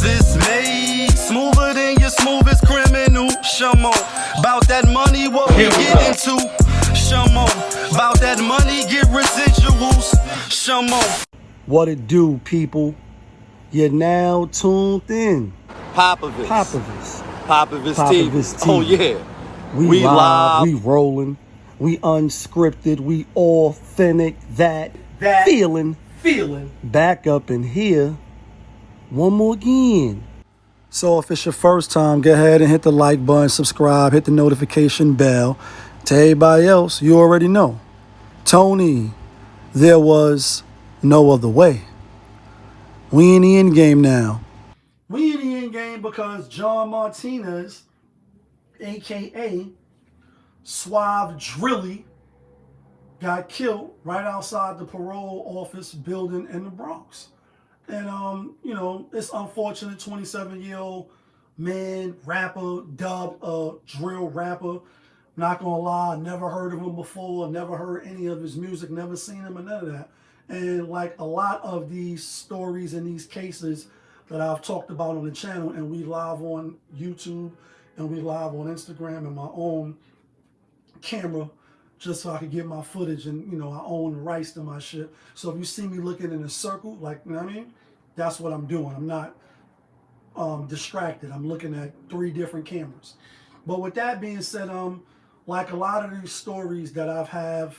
this made smoother than your smoothest criminal. Shamo, about that money, what we get into. Shamo, about that money, get residuals. Shamo. What it do, people? You're now tuned in. Popovich. Popovich TV. TV. Oh yeah. We live, we rolling, we unscripted, we authentic, that feeling back up in here one more again. So if it's your first time, go ahead and hit the like button, subscribe, hit the notification bell. To everybody else, you already know. Tony, there was no other way. We in the end game now. We in the end game because John Martinez, a.k.a. Suave DriLLy, got killed right outside the parole office building in the Bronx. And, you know, it's unfortunate, 27-year-old man, rapper, dubbed a drill rapper. Not gonna lie, never heard of him before, never heard any of his music, never seen him or none of that. And like a lot of these stories and these cases that I've talked about on the channel, and we live on YouTube and we live on Instagram and my own camera, just so I could get my footage, and you know, I own the rights to my shit. So if you see me looking in a circle, like, you know what I mean? That's what I'm doing. I'm not distracted. I'm looking at 3 different cameras. But with that being said, like a lot of these stories that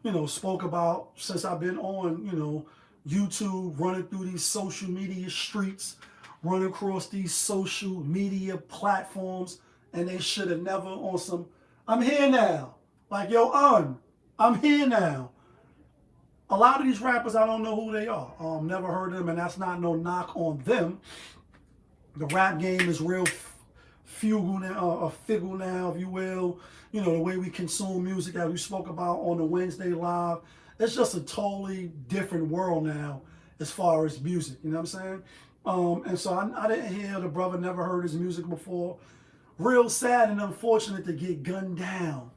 you know, spoke about since I've been on, you know, YouTube, running through these social media streets, running across these social media platforms, and they should have never on some, I'm here now. Like, yo, I'm here now. A lot of these rappers, I don't know who they are. Never heard of them, and that's not no knock on them. The rap game is real fickle now, if you will. You know, the way we consume music, as we spoke about on the Wednesday Live, it's just a totally different world now as far as music, you know what I'm saying? And so I didn't hear the brother, never heard his music before. Real sad and unfortunate to get gunned down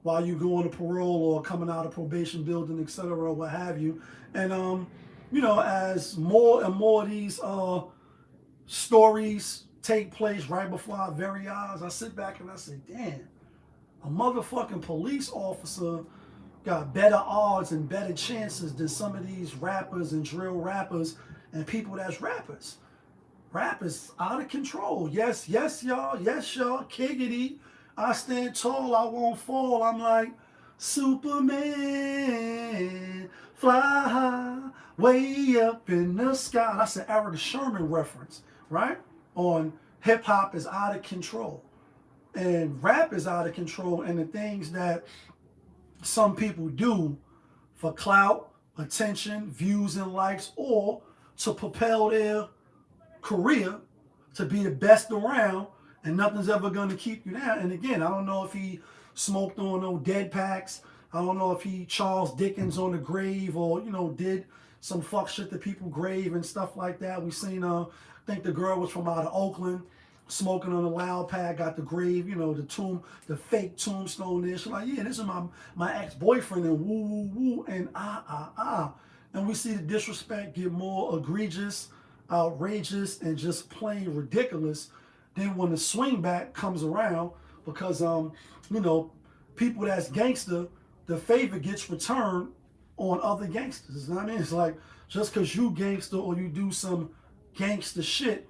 while you go on a parole or coming out of probation building, etc., or what have you. And, you know, as more and more of these stories take place right before our very eyes, I sit back and I say, damn, a motherfucking police officer got better odds and better chances than some of these rappers and drill rappers and people that's rappers. Rap is out of control. Yes, y'all. Yes, y'all. Kiggity. I stand tall, I won't fall. I'm like Superman, fly high, way up in the sky. That's an Eric Sherman reference, right? On hip hop is out of control. And rap is out of control. And the things that some people do for clout, attention, views and likes, or to propel their career to be the best around, and nothing's ever going to keep you down. And again, I don't know if he smoked on no dead packs. I don't know if he Charles Dickens on the grave, or, you know, did some fuck shit to people grave and stuff like that. We seen, I think the girl was from out of Oakland, smoking on a loud pad, got the grave, you know, the fake tombstone there. She's like, yeah, this is my ex-boyfriend, and woo, woo, woo, and And we see the disrespect get more egregious, outrageous, and just plain ridiculous. Then when the swing back comes around, because, you know, people that's gangster, the favor gets returned on other gangsters. You know what I mean? It's like, just because you gangster or you do some gangster shit,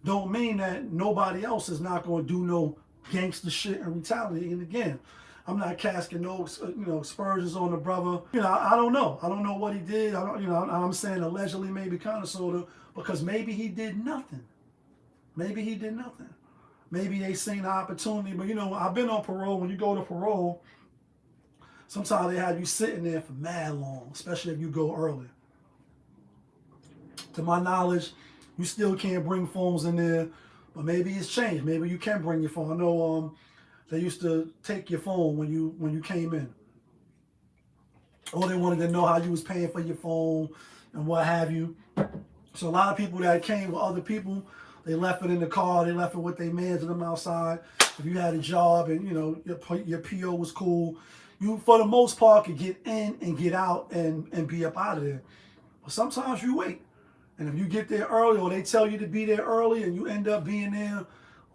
don't mean that nobody else is not going to do no gangster shit and retaliate. And again, I'm not casting no, you know, aspersions on the brother. You know, I don't know. I don't know what he did. I don't, you know, I'm saying allegedly, maybe kind of, sort of, because maybe he did nothing. Maybe he did nothing. Maybe they seen the opportunity. But, you know, I've been on parole. When you go to parole, sometimes they have you sitting there for mad long, especially if you go early. To my knowledge, you still can't bring phones in there, but maybe it's changed. Maybe you can bring your phone. I know they used to take your phone when you came in. Or they wanted to know how you was paying for your phone and what have you. So a lot of people that came with other people, they left it in the car, they left it with their mans and them outside. If you had a job and, you know, your PO was cool, you, for the most part, could get in and get out and be up out of there. But sometimes you wait. And if you get there early, or they tell you to be there early, and you end up being there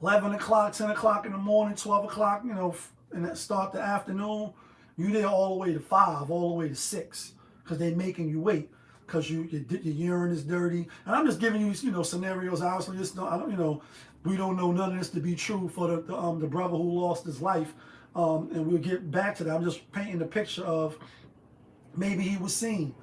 11 o'clock, 10 o'clock in the morning, 12 o'clock, and that start the afternoon, you there all the way to 5, all the way to 6, because they making you wait, because your urine is dirty. And I'm just giving you, scenarios. Obviously, we don't know none of this to be true for the brother who lost his life, and we'll get back to that. I'm just painting a picture of maybe he was seen.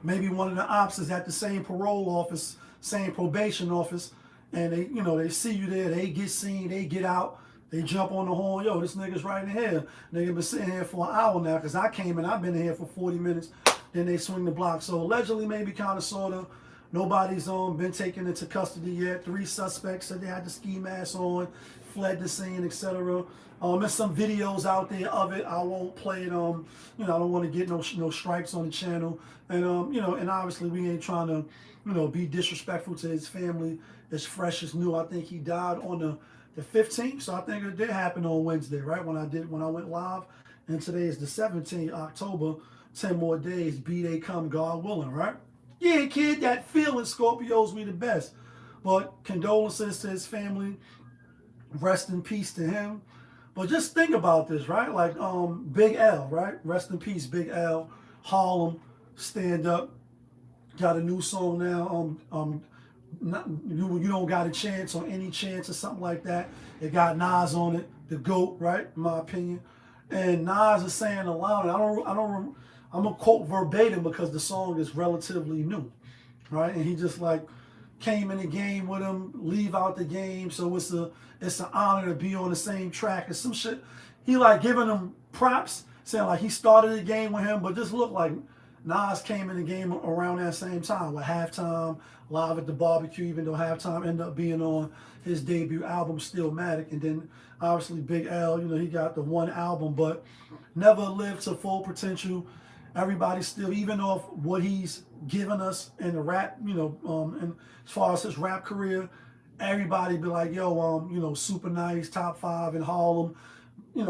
Maybe one of the ops is at the same parole office, same probation office, and they see you there, they get seen, they get out, they jump on the horn, yo, this nigga's right in here. Nigga been sitting here for an hour now, because I came and I've been in here for 40 minutes, then they swing the block. So allegedly, maybe kind of, sort of, nobody's been taken into custody yet. 3 suspects said they had the ski mask on, fled the scene, etc. There's some videos out there of it. I won't play it. I don't want to get no strikes on the channel. And and obviously we ain't trying to, be disrespectful to his family. It's fresh, it's new. I think he died on the 15th, so I think it did happen on Wednesday, right? When I went live, and today is the 17th, October. 10 more days, be they come, God willing, right? Yeah, kid, that feeling, Scorpios, we the best. But condolences to his family. Rest in peace to him. But just think about this, right? Like Big L, right? Rest in peace, Big L. Harlem, stand up. Got a new song now. You don't got a chance or any chance or something like that. It got Nas on it, the GOAT, right? In my opinion. And Nas is saying a line. I'm gonna quote verbatim because the song is relatively new, right? And he just like came in the game with him, leave out the game. So it's an honor to be on the same track and some shit. He like giving him props, saying like he started the game with him, but just look like Nas came in the game around that same time with Halftime, Live at the Barbecue, even though Halftime ended up being on his debut album, Stillmatic. And then obviously Big L, he got the one album, but never lived to full potential. Everybody still, even off what he's given us in the rap, and as far as his rap career, everybody be like, yo, super nice, top 5 in Harlem.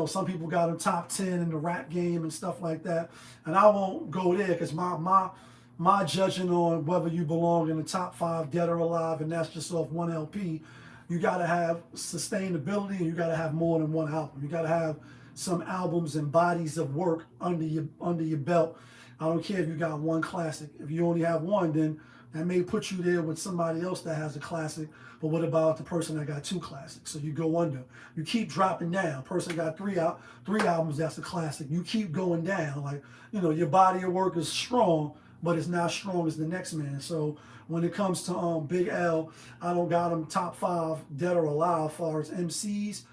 Some people got him top 10 in the rap game and stuff like that. And I won't go there because my judging on whether you belong in the top 5, dead or alive, and that's just off one LP, you got to have sustainability, and you got to have more than one album. You got to have some albums and bodies of work under your belt. I don't care if you got one classic. If you only have one, then that may put you there with somebody else that has a classic. But what about the person that got 2 classics? So you go under. You keep dropping down. Person got 3 albums, that's a classic. You keep going down. Like, your body of work is strong, but it's not strong as the next man. So when it comes to Big L, I don't got him top 5, dead or alive, as far as MCs.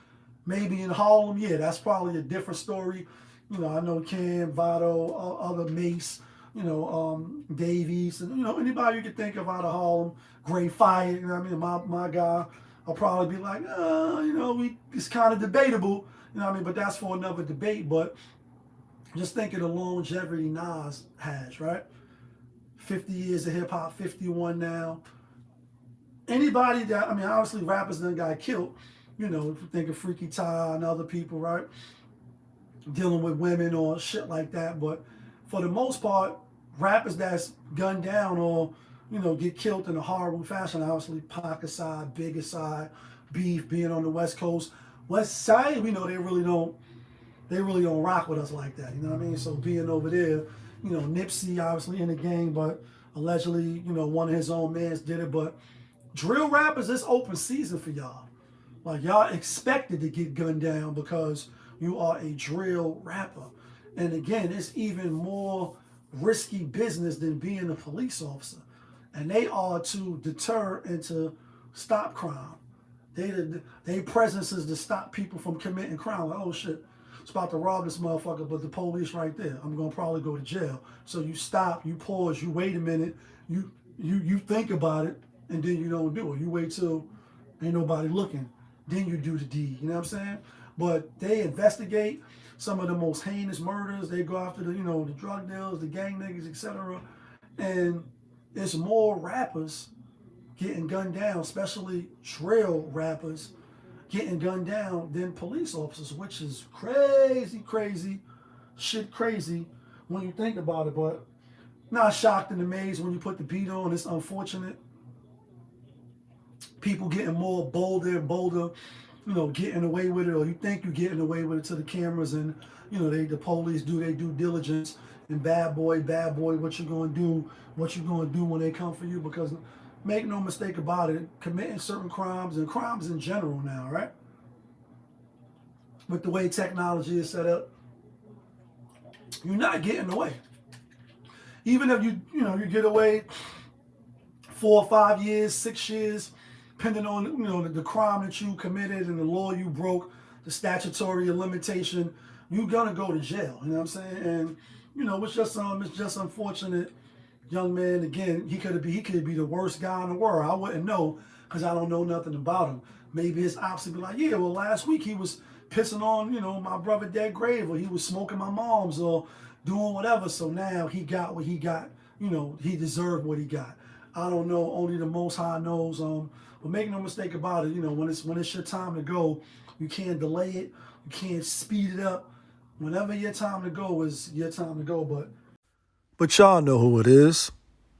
Maybe in Harlem, yeah, that's probably a different story. I know Cam, Vado, other Mace, Davies, and anybody you can think of out of Harlem. Gray Fire, my guy. I'll probably be like, it's kind of debatable, but that's for another debate. But just think of the longevity Nas has, right? 50 years of hip hop, 51 now. Anybody that, obviously rappers done got killed. If you think of Freaky Ty and other people, right? Dealing with women or shit like that. But for the most part, rappers that's gunned down or, get killed in a horrible fashion, obviously Pocket Side, Bigger Side, Beef being on the West Coast. West Side, we know they really don't rock with us like that. You know what I mean? So being over there, Nipsey obviously in the game, but allegedly, one of his own mans did it. But drill rappers, it's open season for y'all. Like, y'all expected to get gunned down because you are a drill rapper. And again, it's even more risky business than being a police officer. And they are to deter and to stop crime. Their presence is to stop people from committing crime. Like, oh shit, it's about to rob this motherfucker, but the police right there. I'm gonna probably go to jail. So you stop, you pause, you wait a minute, you think about it, and then you don't do it. You wait till ain't nobody looking. Then you do the deed, you know what I'm saying? But they investigate some of the most heinous murders. They go after the drug dealers, the gang niggas, etc. And it's more rappers getting gunned down, especially drill rappers getting gunned down than police officers, which is crazy when you think about it. But not shocked and amazed when you put the beat on. It's unfortunate. people getting more bolder and bolder, you know, getting away with it, or you think you're getting away with it to the cameras, and you know, the police do their due diligence, and bad boy, what you gonna do, when they come for you, because make no mistake about it, committing certain crimes and crimes in general now, right? With the way technology is set up, you're not getting away. Even if you get away 4 or 5 years, 6 years, depending on the crime that you committed and the law you broke, the statutory limitation, you're gonna go to jail. You know what I'm saying? And it's just unfortunate. Young man, again, he could be the worst guy in the world. I wouldn't know because I don't know nothing about him. Maybe his ops would be like, yeah, well, last week he was pissing on my brother dead grave, or he was smoking my mom's, or doing whatever. So now he got what he got. He deserved what he got. I don't know. Only the Most High knows. But make no mistake about it. When it's your time to go, you can't delay it. You can't speed it up. Whenever your time to go is your time to go. But y'all know who it is.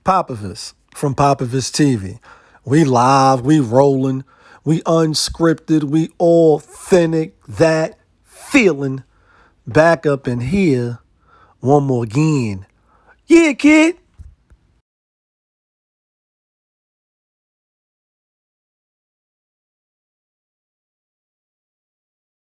Popovus from Popovus TV. We live, we rolling, we unscripted, we authentic, that feeling. Back up in here one more again. Yeah, kid.